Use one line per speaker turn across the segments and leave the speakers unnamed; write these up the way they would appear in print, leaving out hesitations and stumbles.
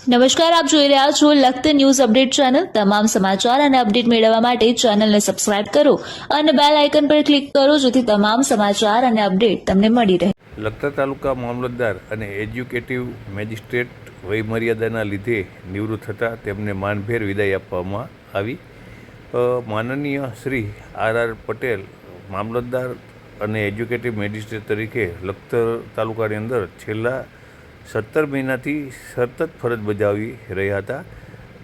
નમસ્કાર, આપ જોઈ રહ્યા છો લખત ન્યૂઝ અપડેટ ચેનલ। તમામ સમાચાર અને અપડેટ મેળવવા માટે ચેનલને સબસ્ક્રાઇબ કરો અને બેલ આઇકન પર ક્લિક કરો, જેથી તમામ સમાચાર અને અપડેટ તમને મળી રહે।
લખતર તાલુકા મામલતદાર અને એજ્યુકેટિવ મેજિસ્ટ્રેટ વયમર્યાદાના લીધે નિવૃત્ત થતાં તેમને માનભેર વિદાય આપવામાં આવી। માનનીય શ્રી આર પટેલ મામલતદાર અને એજ્યુકેટિવ મેજિસ્ટ્રેટ તરીકે લખતર તાલુકાની અંદર છેલ્લા 17 મહિનાથી સતત ફરજ બજાવી રહ્યા હતા।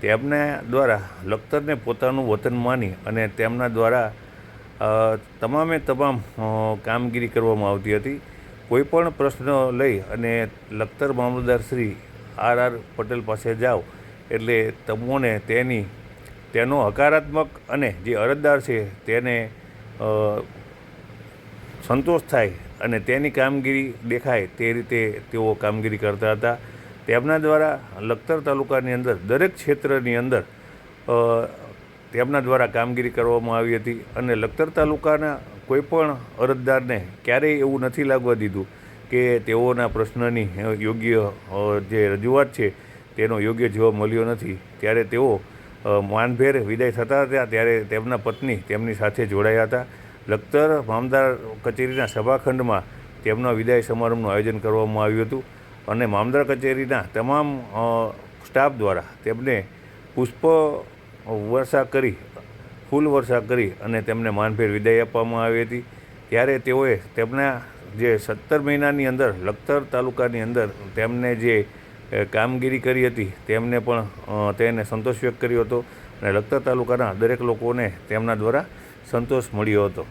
તેમના દ્વારા લખતરને પોતાનું વતન માની અને તેમના દ્વારા તમામે તમામ કામગીરી કરવામાં આવતી હતી। કોઈપણ પ્રશ્ન લઈ અને લખતર મામલતદાર શ્રી આર પટેલ પાસે જાઓ એટલે તમને તેનો હકારાત્મક અને જે અરજદાર છે તેને સંતોષ થાય અને તેની કામગીરી દેખાય તે રીતે તેઓ કામગીરી કરતા હતા। તેમના દ્વારા લખતર તાલુકાની અંદર દરેક ક્ષેત્રની અંદર તેમના દ્વારા કામગીરી કરવામાં આવી હતી અને લખતર તાલુકાના કોઈપણ અરજદારને ક્યારેય એવું નથી લાગવા દીધું કે તેઓના પ્રશ્નની યોગ્ય જે રજૂઆત છે તેનો યોગ્ય જવાબ મળ્યો નથી। ત્યારે તેઓ માનભેર વિદાય થતા હતા ત્યારે તેમના પત્ની તેમની સાથે જોડાયા હતા। લખતર મામલતદાર કચેરીના સભાખંડમાં તેમના વિદાય સમારંભનું આયોજન કરવામાં આવ્યું હતું અને મામલતદાર કચેરીના તમામ સ્ટાફ દ્વારા તેમને પુષ્પ વર્ષા કરી ફૂલ વર્ષા કરી અને તેમને માનભેર વિદાય આપવામાં આવી હતી। ત્યારે તેઓએ તેમના જે 17 મહિનાની અંદર લખતર તાલુકાની અંદર તેમને જે કામગીરી કરી હતી તેમને પણ તેને સંતોષ વ્યક્ત કર્યો હતો અને લખતર તાલુકાના દરેક લોકોને તેમના દ્વારા સંતોષ મળ્યો હતો।